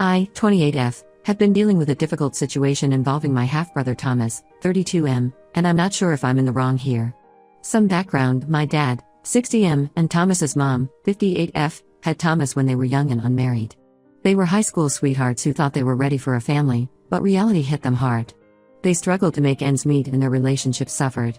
I, 28F, have been dealing with a difficult situation involving my half-brother Thomas, 32M, and I'm not sure if I'm in the wrong here. Some background: my dad, 60M, and Thomas's mom, 58F, had Thomas when they were young and unmarried. They were high school sweethearts who thought they were ready for a family, but reality hit them hard. They struggled to make ends meet and their relationship suffered.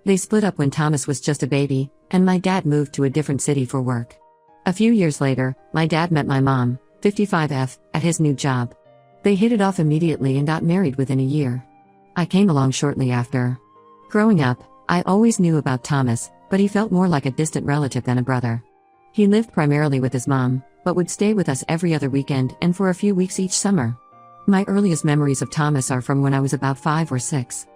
They split up when Thomas was just a baby, and my dad moved to a different city for work. A few years later, my dad met my mom, 55F, at his new job. They hit it off immediately and got married within a year. I came along shortly after. Growing up, I always knew about Thomas, but he felt more like a distant relative than a brother. He lived primarily with his mom, but would stay with us every other weekend and for a few weeks each summer. My earliest memories of Thomas are from when I was about 5 or 6.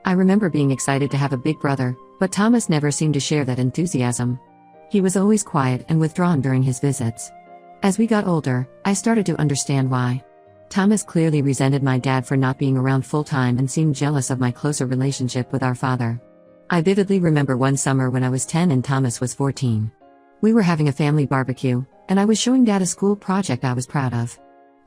I remember being excited to have a big brother, but Thomas never seemed to share that enthusiasm. He was always quiet and withdrawn during his visits. As we got older, I started to understand why. Thomas clearly resented my dad for not being around full-time and seemed jealous of my closer relationship with our father. I vividly remember one summer when I was 10 and Thomas was 14. We were having a family barbecue, and I was showing Dad a school project I was proud of.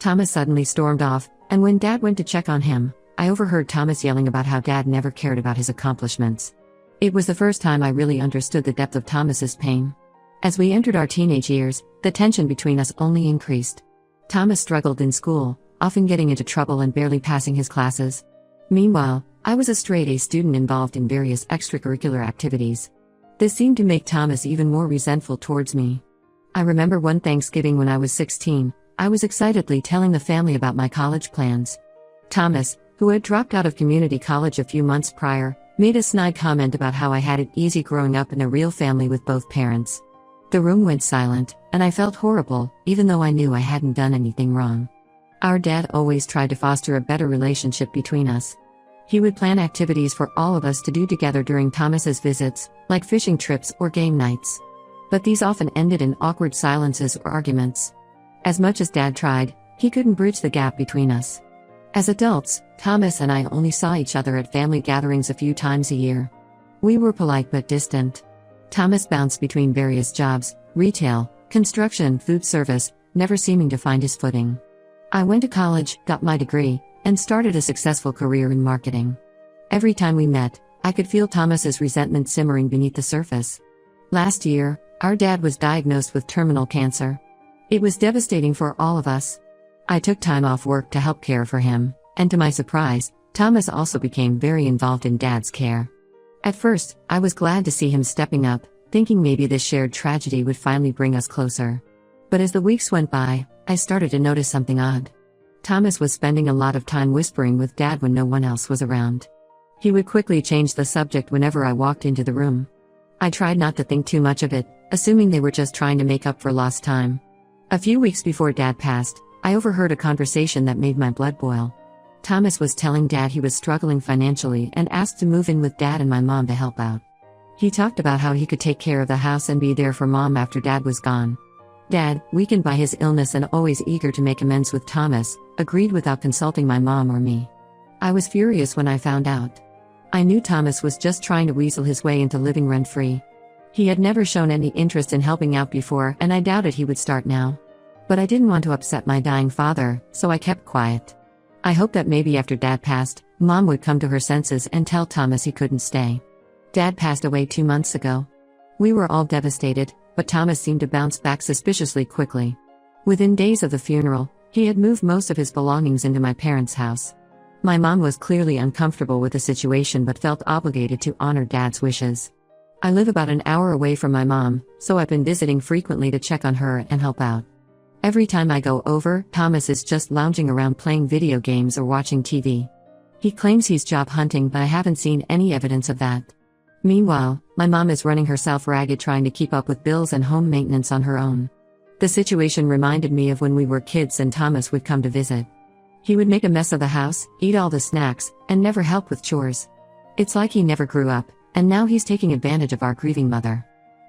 Thomas suddenly stormed off, and when Dad went to check on him, I overheard Thomas yelling about how Dad never cared about his accomplishments. It was the first time I really understood the depth of Thomas's pain. As we entered our teenage years, the tension between us only increased. Thomas struggled in school, often getting into trouble and barely passing his classes. Meanwhile, I was a straight-A student involved in various extracurricular activities. This seemed to make Thomas even more resentful towards me. I remember one Thanksgiving when I was 16, I was excitedly telling the family about my college plans. Thomas, who had dropped out of community college a few months prior, made a snide comment about how I had it easy growing up in a real family with both parents. The room went silent, and I felt horrible, even though I knew I hadn't done anything wrong. Our dad always tried to foster a better relationship between us. He would plan activities for all of us to do together during Thomas's visits, like fishing trips or game nights. But these often ended in awkward silences or arguments. As much as Dad tried, he couldn't bridge the gap between us. As adults, Thomas and I only saw each other at family gatherings a few times a year. We were polite but distant. Thomas bounced between various jobs, retail, construction, food service, never seeming to find his footing. I went to college, got my degree, and started a successful career in marketing. Every time we met, I could feel Thomas's resentment simmering beneath the surface. Last year, our dad was diagnosed with terminal cancer. It was devastating for all of us. I took time off work to help care for him, and to my surprise, Thomas also became very involved in Dad's care. At first, I was glad to see him stepping up, thinking maybe this shared tragedy would finally bring us closer. But as the weeks went by, I started to notice something odd. Thomas was spending a lot of time whispering with Dad when no one else was around. He would quickly change the subject whenever I walked into the room. I tried not to think too much of it, assuming they were just trying to make up for lost time. A few weeks before Dad passed, I overheard a conversation that made my blood boil. Thomas was telling Dad he was struggling financially and asked to move in with Dad and my mom to help out. He talked about how he could take care of the house and be there for Mom after Dad was gone. Dad, weakened by his illness and always eager to make amends with Thomas, agreed without consulting my mom or me. I was furious when I found out. I knew Thomas was just trying to weasel his way into living rent-free. He had never shown any interest in helping out before, and I doubted he would start now. But I didn't want to upset my dying father, so I kept quiet. I hoped that maybe after Dad passed, Mom would come to her senses and tell Thomas he couldn't stay. Dad passed away 2 months ago. We were all devastated, but Thomas seemed to bounce back suspiciously quickly. Within days of the funeral, he had moved most of his belongings into my parents' house. My mom was clearly uncomfortable with the situation but felt obligated to honor Dad's wishes. I live about an hour away from my mom, so I've been visiting frequently to check on her and help out. Every time I go over, Thomas is just lounging around playing video games or watching TV. He claims he's job hunting, but I haven't seen any evidence of that. Meanwhile, my mom is running herself ragged trying to keep up with bills and home maintenance on her own. The situation reminded me of when we were kids and Thomas would come to visit. He would make a mess of the house, eat all the snacks, and never help with chores. It's like he never grew up, and now he's taking advantage of our grieving mother.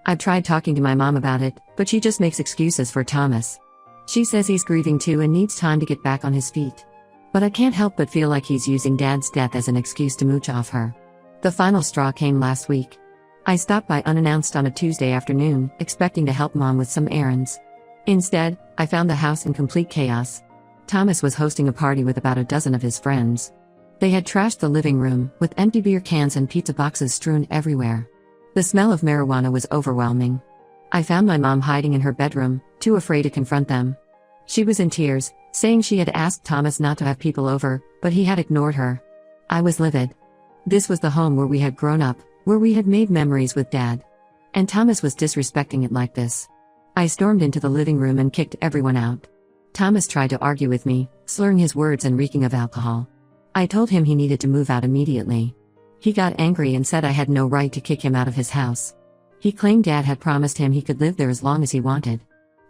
I've tried talking to my mom about it, but she just makes excuses for Thomas. She says he's grieving too and needs time to get back on his feet. But I can't help but feel like he's using Dad's death as an excuse to mooch off her. The final straw came last week. I stopped by unannounced on a Tuesday afternoon, expecting to help Mom with some errands. Instead, I found the house in complete chaos. Thomas was hosting a party with about a dozen of his friends. They had trashed the living room, with empty beer cans and pizza boxes strewn everywhere. The smell of marijuana was overwhelming. I found my mom hiding in her bedroom, too afraid to confront them. She was in tears, saying she had asked Thomas not to have people over, but he had ignored her. I was livid. This was the home where we had grown up, where we had made memories with Dad. And Thomas was disrespecting it like this. I stormed into the living room and kicked everyone out. Thomas tried to argue with me, slurring his words and reeking of alcohol. I told him he needed to move out immediately. He got angry and said I had no right to kick him out of his house. He claimed Dad had promised him he could live there as long as he wanted.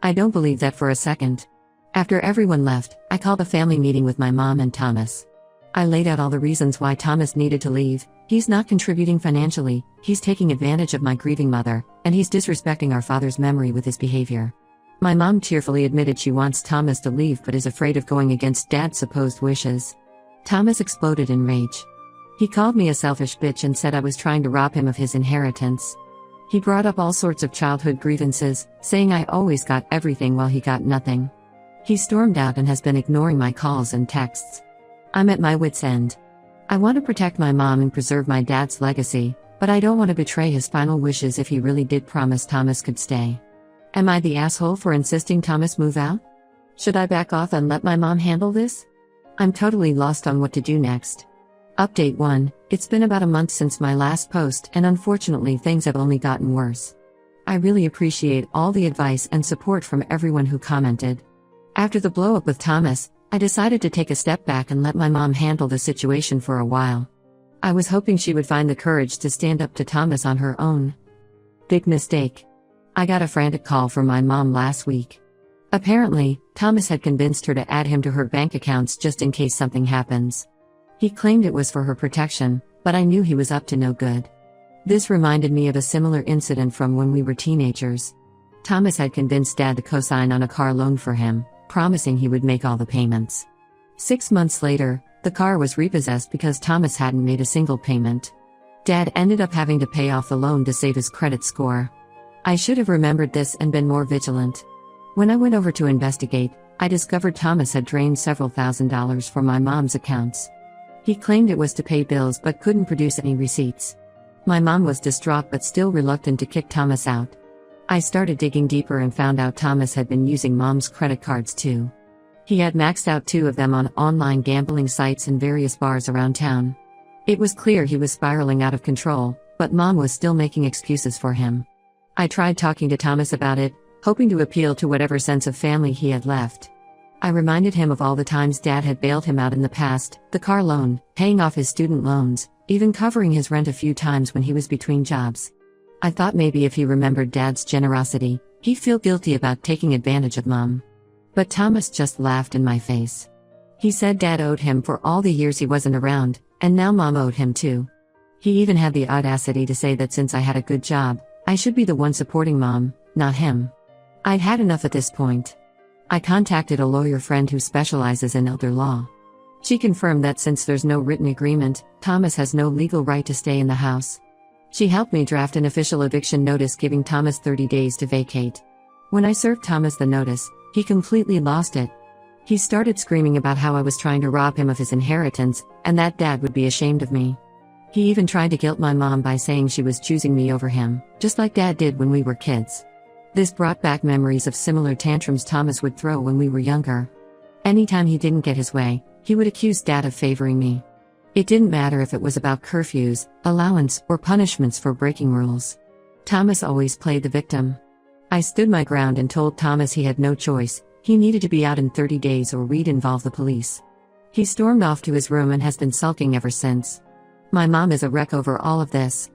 I don't believe that for a second. After everyone left, I called a family meeting with my mom and Thomas. I laid out all the reasons why Thomas needed to leave. He's not contributing financially, he's taking advantage of my grieving mother, and he's disrespecting our father's memory with his behavior. My mom tearfully admitted she wants Thomas to leave but is afraid of going against Dad's supposed wishes. Thomas exploded in rage. He called me a selfish bitch and said I was trying to rob him of his inheritance. He brought up all sorts of childhood grievances, saying I always got everything while he got nothing. He stormed out and has been ignoring my calls and texts. I'm at my wit's end. I want to protect my mom and preserve my dad's legacy, but I don't want to betray his final wishes if he really did promise Thomas could stay. Am I the asshole for insisting Thomas move out? Should I back off and let my mom handle this? I'm totally lost on what to do next. Update 1. It's been about a month since my last post and unfortunately things have only gotten worse. I really appreciate all the advice and support from everyone who commented. After the blow-up with Thomas, I decided to take a step back and let my mom handle the situation for a while. I was hoping she would find the courage to stand up to Thomas on her own. Big mistake. I got a frantic call from my mom last week. Apparently, Thomas had convinced her to add him to her bank accounts just in case something happens. He claimed it was for her protection, but I knew he was up to no good. This reminded me of a similar incident from when we were teenagers. Thomas had convinced Dad to co-sign on a car loan for him, promising he would make all the payments. 6 months later, the car was repossessed because Thomas hadn't made a single payment. Dad ended up having to pay off the loan to save his credit score. I should have remembered this and been more vigilant. When I went over to investigate, I discovered Thomas had drained several $1,000s from my mom's accounts. He claimed it was to pay bills but couldn't produce any receipts. My mom was distraught but still reluctant to kick Thomas out. I started digging deeper and found out Thomas had been using mom's credit cards too. He had maxed out 2 of them on online gambling sites and various bars around town. It was clear he was spiraling out of control, but mom was still making excuses for him. I tried talking to Thomas about it, hoping to appeal to whatever sense of family he had left. I reminded him of all the times Dad had bailed him out in the past, the car loan, paying off his student loans, even covering his rent a few times when he was between jobs. I thought maybe if he remembered Dad's generosity, he'd feel guilty about taking advantage of Mom. But Thomas just laughed in my face. He said Dad owed him for all the years he wasn't around, and now Mom owed him too. He even had the audacity to say that since I had a good job, I should be the one supporting Mom, not him. I'd had enough at this point. I contacted a lawyer friend who specializes in elder law. She confirmed that since there's no written agreement, Thomas has no legal right to stay in the house. She helped me draft an official eviction notice giving Thomas 30 days to vacate. When I served Thomas the notice, he completely lost it. He started screaming about how I was trying to rob him of his inheritance, and that Dad would be ashamed of me. He even tried to guilt my mom by saying she was choosing me over him, just like Dad did when we were kids. This brought back memories of similar tantrums Thomas would throw when we were younger. Anytime he didn't get his way, he would accuse Dad of favoring me. It didn't matter if it was about curfews, allowance, or punishments for breaking rules. Thomas always played the victim. I stood my ground and told Thomas he had no choice, he needed to be out in 30 days or we'd involve the police. He stormed off to his room and has been sulking ever since. My mom is a wreck over all of this.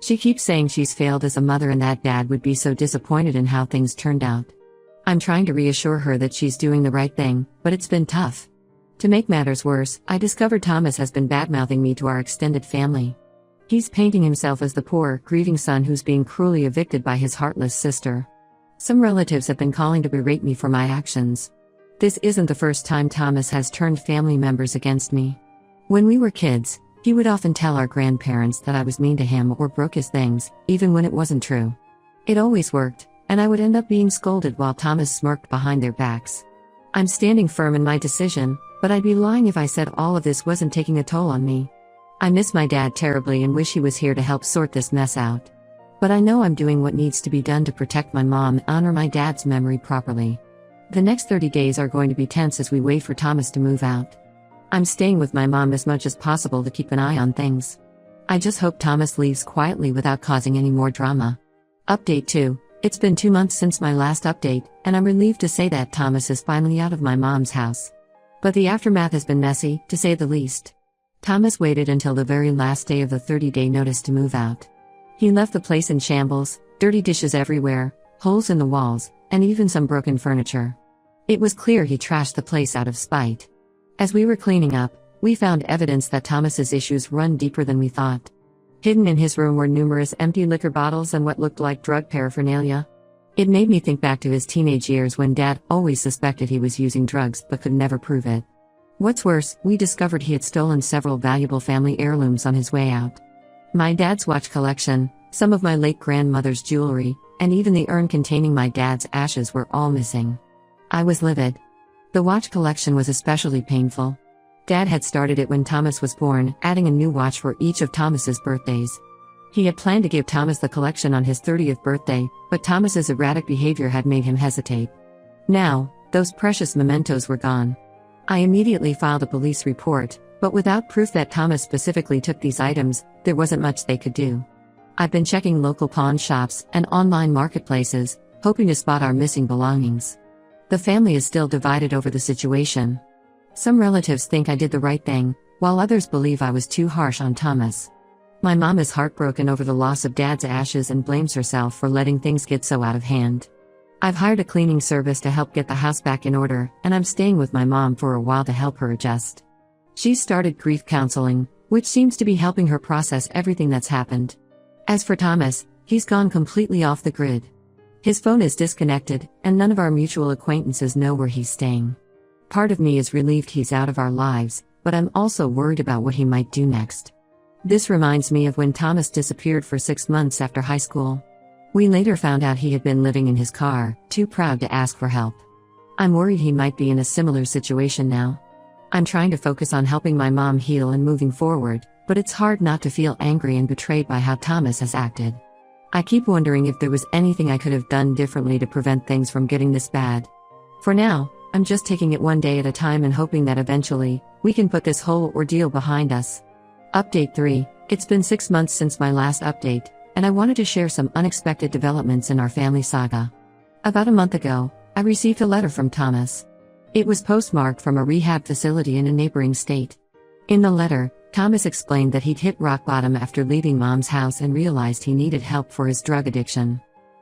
She keeps saying she's failed as a mother and that Dad would be so disappointed in how things turned out. I'm trying to reassure her that she's doing the right thing, but it's been tough. To make matters worse, I discovered Thomas has been badmouthing me to our extended family. He's painting himself as the poor, grieving son who's being cruelly evicted by his heartless sister. Some relatives have been calling to berate me for my actions. This isn't the first time Thomas has turned family members against me. When we were kids, he would often tell our grandparents that I was mean to him or broke his things, even when it wasn't true. It always worked, and I would end up being scolded while Thomas smirked behind their backs. I'm standing firm in my decision, but I'd be lying if I said all of this wasn't taking a toll on me. I miss my dad terribly and wish he was here to help sort this mess out. But I know I'm doing what needs to be done to protect my mom and honor my dad's memory properly. The next 30 days are going to be tense as we wait for Thomas to move out. I'm staying with my mom as much as possible to keep an eye on things. I just hope Thomas leaves quietly without causing any more drama. Update 2. It's been 2 months since my last update, and I'm relieved to say that Thomas is finally out of my mom's house. But the aftermath has been messy, to say the least. Thomas waited until the very last day of the 30-day notice to move out. He left the place in shambles, dirty dishes everywhere, holes in the walls, and even some broken furniture. It was clear he trashed the place out of spite. As we were cleaning up, we found evidence that Thomas's issues run deeper than we thought. Hidden in his room were numerous empty liquor bottles and what looked like drug paraphernalia. It made me think back to his teenage years when Dad always suspected he was using drugs but could never prove it. What's worse, we discovered he had stolen several valuable family heirlooms on his way out. My dad's watch collection, some of my late grandmother's jewelry, and even the urn containing my dad's ashes were all missing. I was livid. The watch collection was especially painful. Dad had started it when Thomas was born, adding a new watch for each of Thomas's birthdays. He had planned to give Thomas the collection on his 30th birthday, but Thomas's erratic behavior had made him hesitate. Now, those precious mementos were gone. I immediately filed a police report, but without proof that Thomas specifically took these items, there wasn't much they could do. I've been checking local pawn shops and online marketplaces, hoping to spot our missing belongings. The family is still divided over the situation. Some relatives think I did the right thing, while others believe I was too harsh on Thomas. My mom is heartbroken over the loss of Dad's ashes and blames herself for letting things get so out of hand. I've hired a cleaning service to help get the house back in order, and I'm staying with my mom for a while to help her adjust. She's started grief counseling, which seems to be helping her process everything that's happened. As for Thomas, he's gone completely off the grid. His phone is disconnected, and none of our mutual acquaintances know where he's staying. Part of me is relieved he's out of our lives, but I'm also worried about what he might do next. This reminds me of when Thomas disappeared for 6 months after high school. We later found out he had been living in his car, too proud to ask for help. I'm worried he might be in a similar situation now. I'm trying to focus on helping my mom heal and moving forward, but it's hard not to feel angry and betrayed by how Thomas has acted. I keep wondering if there was anything I could have done differently to prevent things from getting this bad. For now, I'm just taking it one day at a time and hoping that eventually, we can put this whole ordeal behind us. Update 3. It's been 6 months since my last update, and I wanted to share some unexpected developments in our family saga. About a month ago, I received a letter from Thomas. It was postmarked from a rehab facility in a neighboring state. In the letter, Thomas explained that he'd hit rock bottom after leaving Mom's house and realized he needed help for his drug addiction.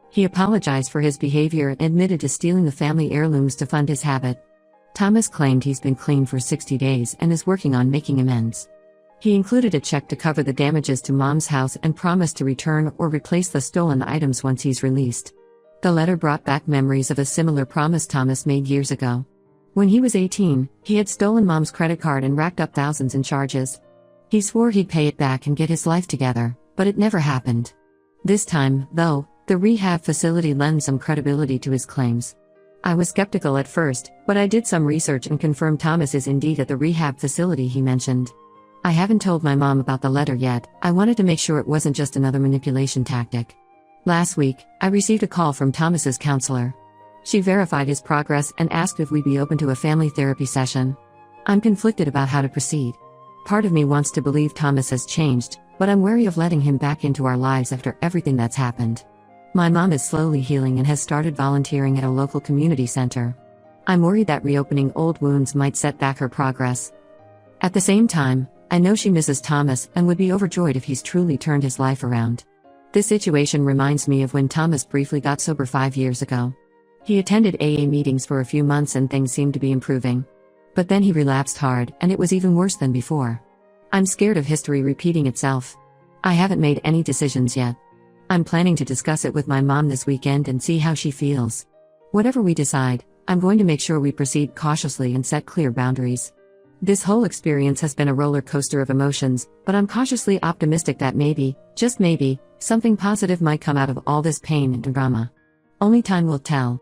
He apologized for his behavior and admitted to stealing the family heirlooms to fund his habit. Thomas claimed he's been clean for 60 days and is working on making amends. He included a check to cover the damages to Mom's house and promised to return or replace the stolen items once he's released. The letter brought back memories of a similar promise Thomas made years ago. When he was 18, he had stolen Mom's credit card and racked up thousands in charges. He swore he'd pay it back and get his life together, but it never happened. This time, though, the rehab facility lent some credibility to his claims. I was skeptical at first, but I did some research and confirmed Thomas is indeed at the rehab facility he mentioned. I haven't told my mom about the letter yet. I wanted to make sure it wasn't just another manipulation tactic. Last week, I received a call from Thomas's counselor. She verified his progress and asked if we'd be open to a family therapy session. I'm conflicted about how to proceed. Part of me wants to believe Thomas has changed, but I'm wary of letting him back into our lives after everything that's happened. My mom is slowly healing and has started volunteering at a local community center. I'm worried that reopening old wounds might set back her progress. At the same time, I know she misses Thomas and would be overjoyed if he's truly turned his life around. This situation reminds me of when Thomas briefly got sober 5 years ago. He attended AA meetings for a few months and things seemed to be improving. But then he relapsed hard, and it was even worse than before. I'm scared of history repeating itself. I haven't made any decisions yet. I'm planning to discuss it with my mom this weekend and see how she feels. Whatever we decide, I'm going to make sure we proceed cautiously and set clear boundaries. This whole experience has been a roller coaster of emotions, but I'm cautiously optimistic that maybe, just maybe, something positive might come out of all this pain and drama. Only time will tell.